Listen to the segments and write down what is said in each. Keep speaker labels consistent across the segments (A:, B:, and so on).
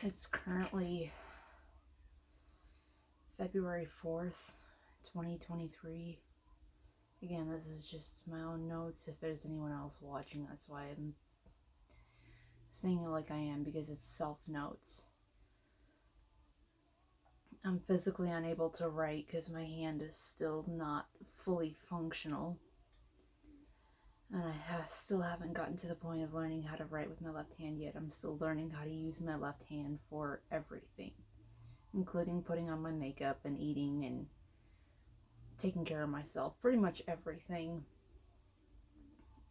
A: It's currently February 4th, 2023. Again, this is just my own notes. If there's anyone else watching, that's why I'm saying it like I am, because it's self-notes. I'm physically unable to write because my hand is still not fully functional. And I still haven't gotten to the point of learning how to write with my left hand yet. I'm still learning how to use my left hand for everything, including putting on my makeup and eating and taking care of myself. Pretty much everything.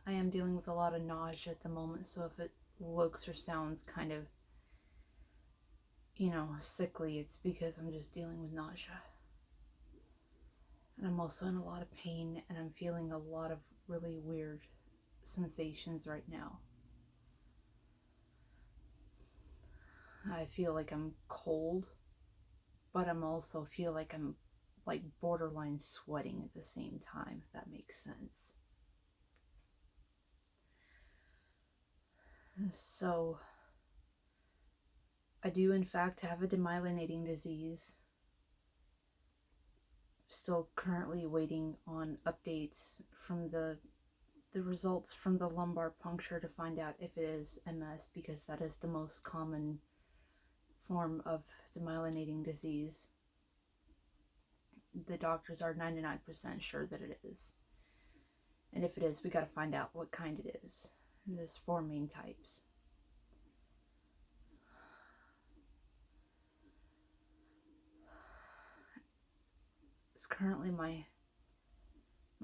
A: I am dealing with a lot of nausea at the moment, so if it looks or sounds kind of, sickly, it's because I'm just dealing with nausea. And I'm also in a lot of pain, and I'm feeling a lot of really weird sensations right now. I feel like I'm cold, but I'm also feel like I'm like borderline sweating at the same time, if that makes sense. So I do in fact have a demyelinating disease. Still currently waiting on updates from the results from the lumbar puncture to find out if it is MS, because that is the most common form of demyelinating disease. The doctors are 99% sure that it is. And if it is, we got to find out what kind it is. There's 4 main types. It's currently my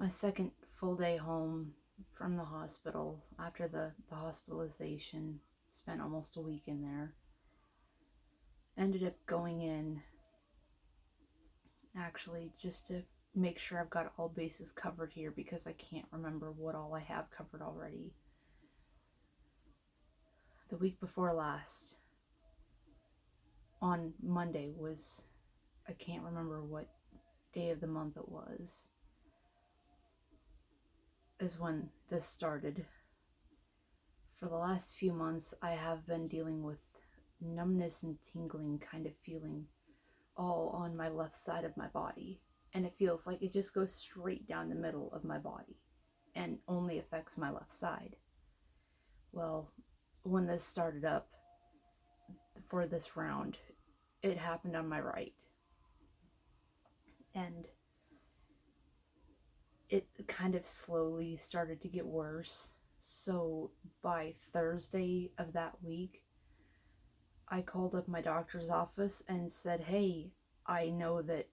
A: second full day home from the hospital after the hospitalization. Spent almost a week in there. Ended up going in actually just to make sure I've got all bases covered here, because I can't remember what all I have covered already. The week before last, on Monday, was, I can't remember what day of the month it was, is when this started. For the last few months, I have been dealing with numbness and tingling kind of feeling all on my left side of my body. And it feels like it just goes straight down the middle of my body and only affects my left side. Well, when this started up for this round, it happened on my right. And it kind of slowly started to get worse. So by Thursday of that week, I called up my doctor's office and said, hey, I know that,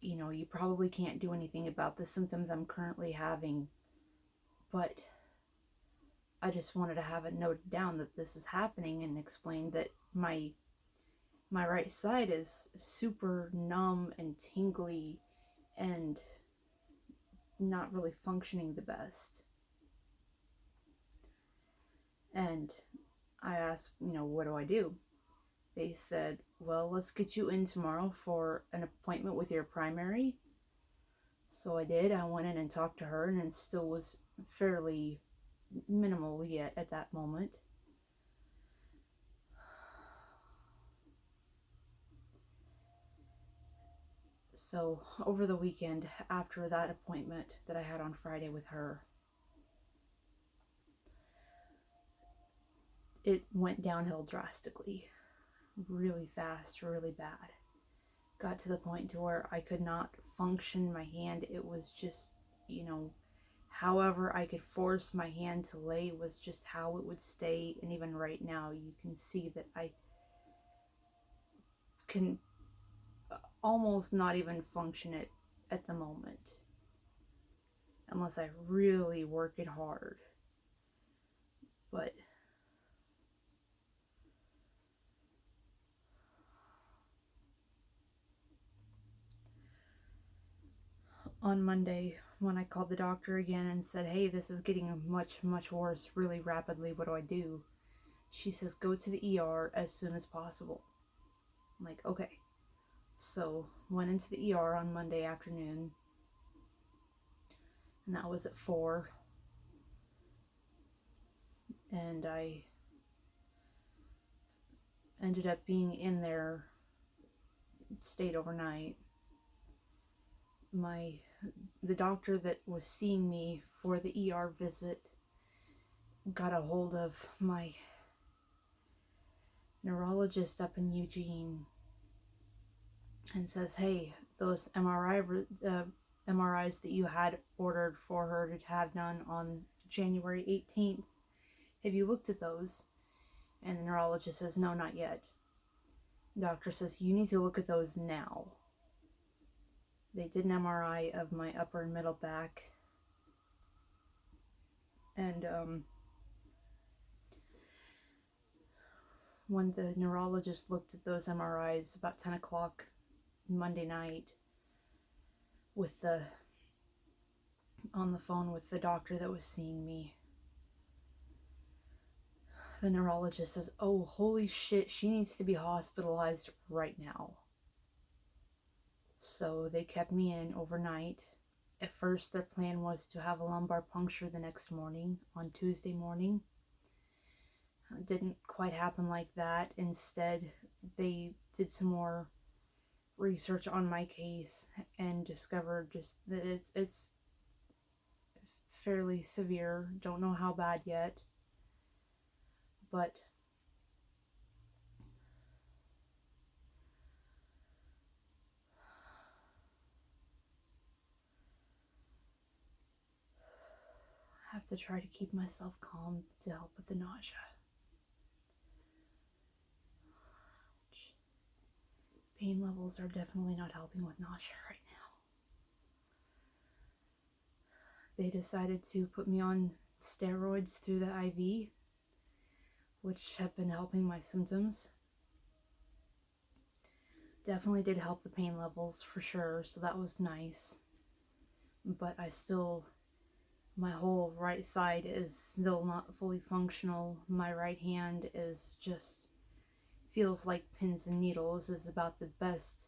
A: you probably can't do anything about the symptoms I'm currently having, but I just wanted to have it noted down that this is happening, and explain that my right side is super numb and tingly and not really functioning the best. And I asked, what do I do? They said, well, let's get you in tomorrow for an appointment with your primary. So I did. I went in and talked to her, and it still was fairly minimal yet at that moment. So over the weekend, after that appointment that I had on Friday with her, it went downhill drastically, really fast, really bad. Got to the point to where I could not function my hand. It was just, however I could force my hand to lay was just how it would stay. And even right now, you can see that I can almost not even function it at the moment, unless I really work it hard. But on Monday, when I called the doctor again and said, hey, this is getting much, much worse really rapidly, what do I do? She says, go to the ER as soon as possible. I'm like, okay. So went into the ER on Monday afternoon, and that was at 4. And ended up being in there, stayed overnight. The doctor that was seeing me for the ER visit got a hold of my neurologist up in Eugene and says, hey, those MRIs that you had ordered for her to have done on January 18th, have you looked at those? And the neurologist says, no, not yet. The doctor says, you need to look at those now. They did an MRI of my upper and middle back. And when the neurologist looked at those MRIs about 10 o'clock Monday night on the phone with the doctor that was seeing me, the neurologist says, oh, holy shit, she needs to be hospitalized right now. So they kept me in overnight. At first, their plan was to have a lumbar puncture the next morning, on Tuesday morning. It didn't quite happen like that. Instead, they did some more research on my case and discovered just that it's fairly severe. Don't know how bad yet, but I have to try to keep myself calm to help with the nausea. Pain levels are definitely not helping with nausea right now. They decided to put me on steroids through the IV, which have been helping my symptoms. Definitely did help the pain levels for sure, so that was nice. But my whole right side is still not fully functional. My right hand is just feels like pins and needles is about the best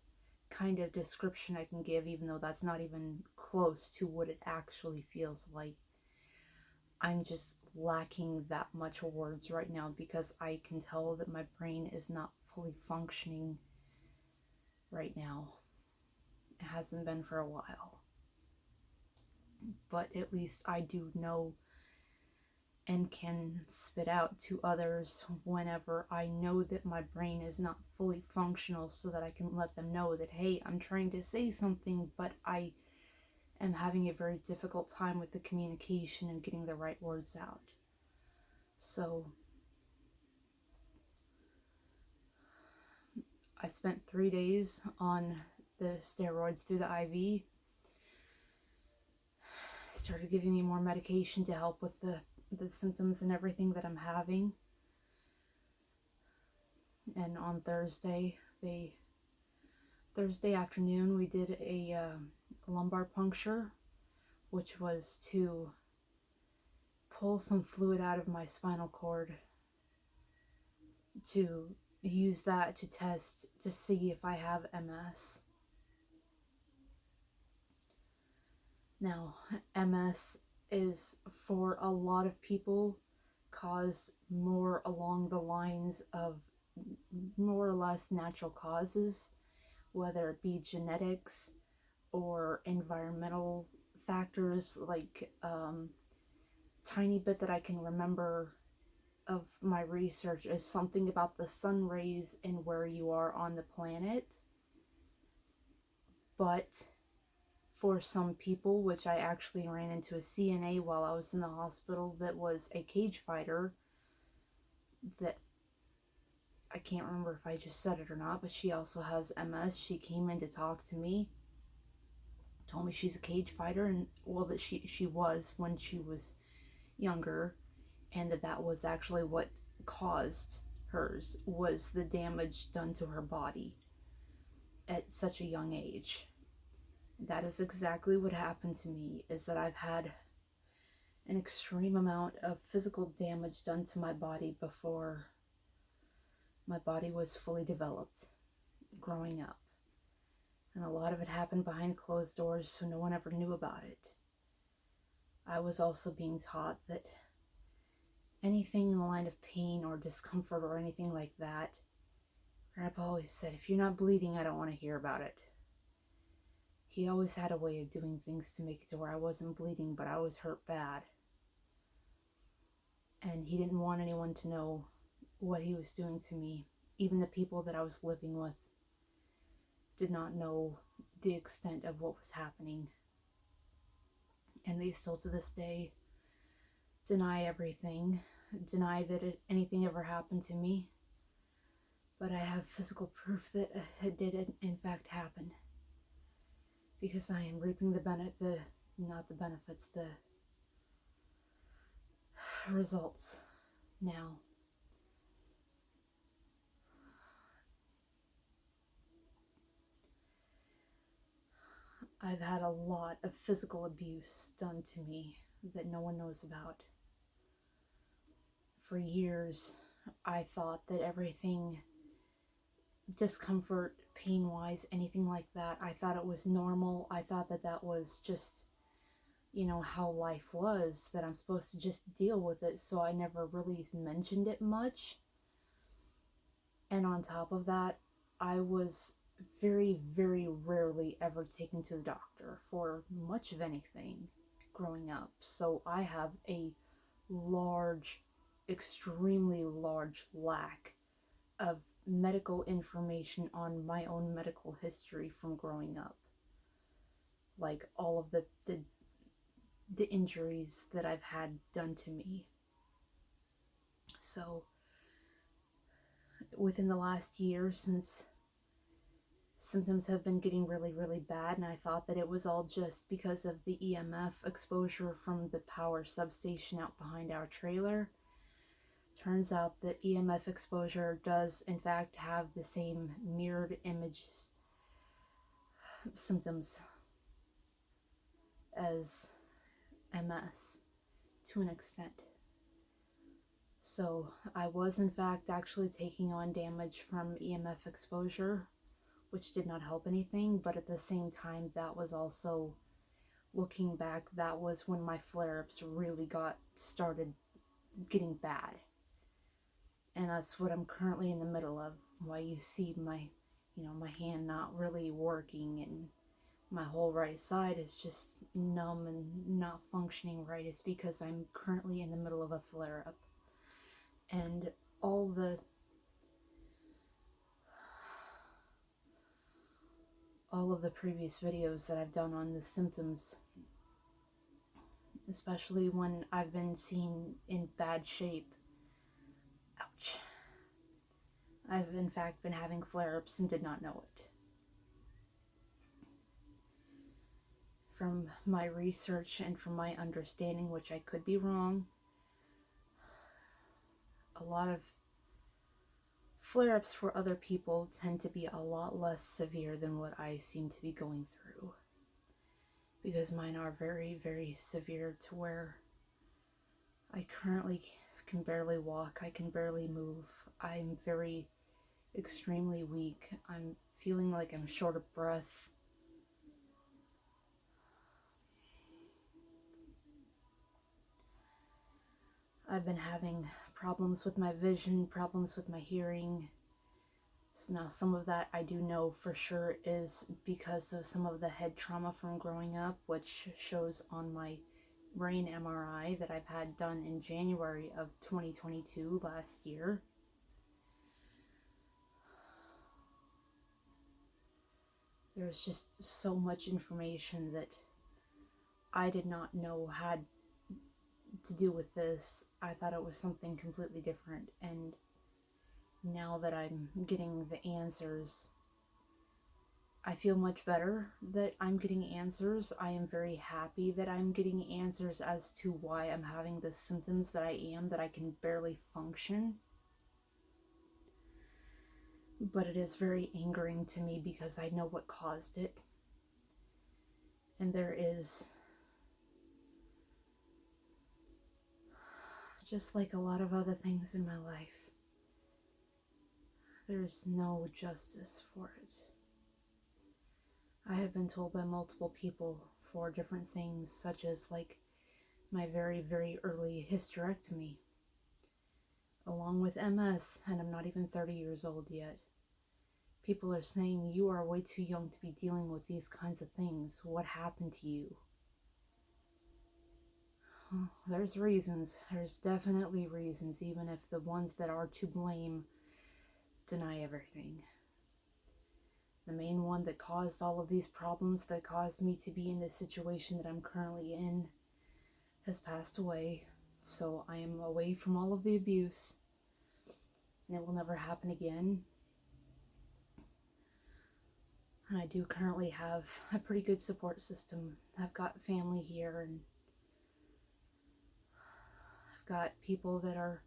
A: kind of description I can give, even though that's not even close to what it actually feels like. I'm just lacking that much words right now because I can tell that my brain is not fully functioning right now. It hasn't been for a while. But at least I do know and can spit out to others whenever I know that my brain is not fully functional, so that I can let them know that, hey, I'm trying to say something, but I am having a very difficult time with the communication and getting the right words out. So I spent 3 days on the steroids through the IV. Started giving me more medication to help with the symptoms and everything that I'm having. And on Thursday afternoon, we did a lumbar puncture, which was to pull some fluid out of my spinal cord to use that to test to see if I have MS. Now, MS is, for a lot of people, caused more along the lines of more or less natural causes, whether it be genetics or environmental factors. Like tiny bit that I can remember of my research is something about the sun rays and where you are on the planet. But for some people, which I actually ran into a CNA while I was in the hospital that was a cage fighter, that I can't remember if I just said it or not, but she also has MS. She came in to talk to me, told me she's a cage fighter, and well, that she was when she was younger, and that was actually what caused hers, was the damage done to her body at such a young age. That is exactly what happened to me, is that I've had an extreme amount of physical damage done to my body before my body was fully developed growing up. And a lot of it happened behind closed doors, so no one ever knew about it. I was also being taught that anything in the line of pain or discomfort or anything like that Grandpa always said, if you're not bleeding, I don't want to hear about it. He always had a way of doing things to make it to where I wasn't bleeding, but I was hurt bad. And he didn't want anyone to know what he was doing to me. Even the people that I was living with did not know the extent of what was happening. And they still to this day deny everything, deny that anything ever happened to me. But I have physical proof that it did in fact happen. Because I am reaping the results now. I've had a lot of physical abuse done to me that no one knows about. For years, I thought that everything, discomfort, pain-wise, anything like that, I thought it was normal. I thought that that was just, how life was, that I'm supposed to just deal with it, so I never really mentioned it much. And on top of that, I was very, very rarely ever taken to the doctor for much of anything growing up. So I have a large, extremely large lack of medical information on my own medical history from growing up. Like all of the injuries that I've had done to me. So within the last year, since symptoms have been getting really, really bad, and I thought that it was all just because of the EMF exposure from the power substation out behind our trailer. Turns out that EMF exposure does in fact have the same mirrored images symptoms as MS to an extent. So I was in fact actually taking on damage from EMF exposure, which did not help anything, but at the same time, that was also, looking back, that was when my flare-ups really started getting bad. And that's what I'm currently in the middle of. Why you see my hand not really working, and my whole right side is just numb and not functioning right, is because I'm currently in the middle of a flare-up. And all of the previous videos that I've done on the symptoms, especially when I've been seen in bad shape, ouch, I've in fact been having flare-ups and did not know it. From my research and from my understanding, which I could be wrong, a lot of flare-ups for other people tend to be a lot less severe than what I seem to be going through. Because mine are very, very severe to where I currently can barely walk, I can barely move, I'm very, extremely weak, I'm feeling like I'm short of breath. I've been having problems with my vision, problems with my hearing. So now some of that I do know for sure is because of some of the head trauma from growing up, which shows on my brain MRI that I've had done in January of 2022, last year. There's just so much information that I did not know had to do with this. I thought it was something completely different, and now that I'm getting the answers, I feel much better that I'm getting answers. I am very happy that I'm getting answers as to why I'm having the symptoms that I can barely function. But it is very angering to me because I know what caused it. And there is, just like a lot of other things in my life, there's no justice for it. I have been told by multiple people for different things, such as like my very, very early hysterectomy, along with MS, and I'm not even 30 years old yet. People are saying, you are way too young to be dealing with these kinds of things. What happened to you? Well, there's reasons. There's definitely reasons, even if the ones that are to blame deny everything. The main one that caused all of these problems, that caused me to be in the situation that I'm currently in, has passed away. So I am away from all of the abuse, and it will never happen again. And I do currently have a pretty good support system. I've got family here, and I've got people that are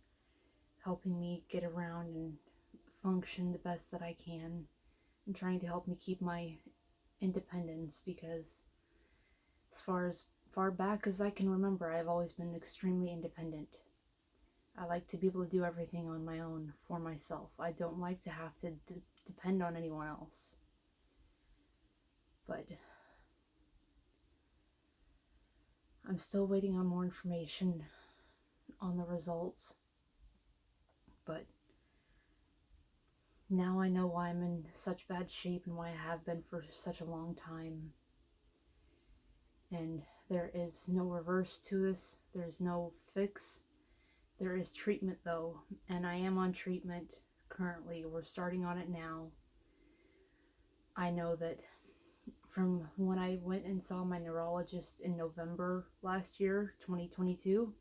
A: helping me get around and function the best that I can, and trying to help me keep my independence, because as far back as I can remember, I've always been extremely independent. I like to be able to do everything on my own for myself. I don't like to have to depend on anyone else. But I'm still waiting on more information on the results. But now I know why I'm in such bad shape and why I have been for such a long time. And there is no reverse to this. There's no fix. There is treatment though, and I am on treatment currently. We're starting on it now. I know that from when I went and saw my neurologist in November last year, 2022,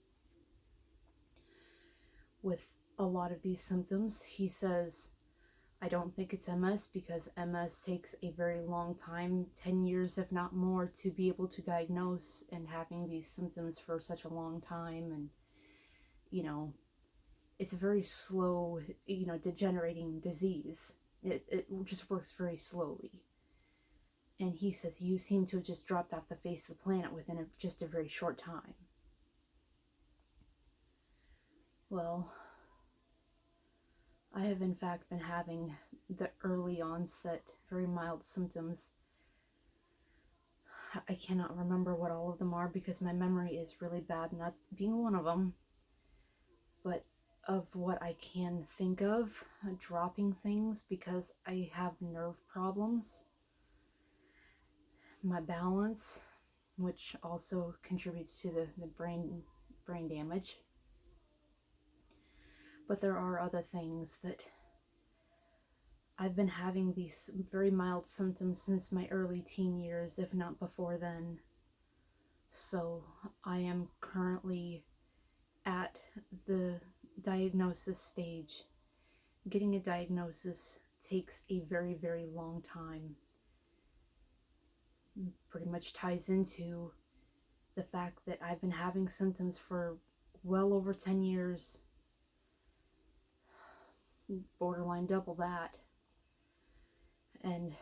A: with a lot of these symptoms, he says, I don't think it's MS, because MS takes a very long time, 10 years if not more, to be able to diagnose, and having these symptoms for such a long time, and it's a very slow, degenerating disease. It just works very slowly. And he says, you seem to have just dropped off the face of the planet within just a very short time. Well, I have in fact been having the early onset, very mild symptoms. I cannot remember what all of them are because my memory is really bad, and that's being one of them. But of what I can think of, dropping things because I have nerve problems, my balance, which also contributes to the brain damage. But there are other things that I've been having these very mild symptoms since my early teen years, if not before then. So I am currently at the diagnosis stage. Getting a diagnosis takes a very, very long time. Pretty much ties into the fact that I've been having symptoms for well over 10 years, borderline double that, and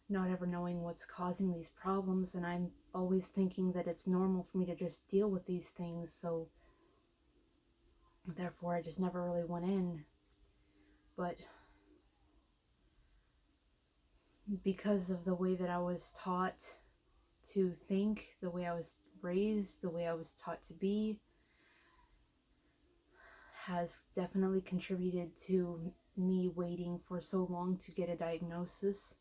A: not ever knowing what's causing these problems. And I'm always thinking that it's normal for me to just deal with these things, so therefore I just never really went in. But because of the way that I was taught to think, the way I was raised, the way I was taught to be, has definitely contributed to me waiting for so long to get a diagnosis.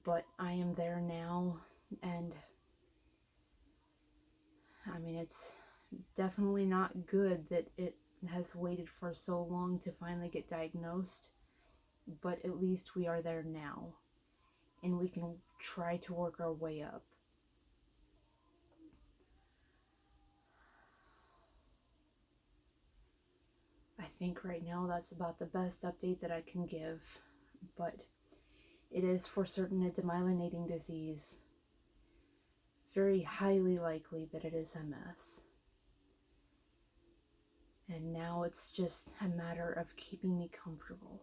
A: But I am there now, and I mean, it's definitely not good that it has waited for so long to finally get diagnosed, but at least we are there now, and we can try to work our way up. I think right now that's about the best update that I can give, but it is for certain a demyelinating disease. Very highly likely that it is MS. And now it's just a matter of keeping me comfortable.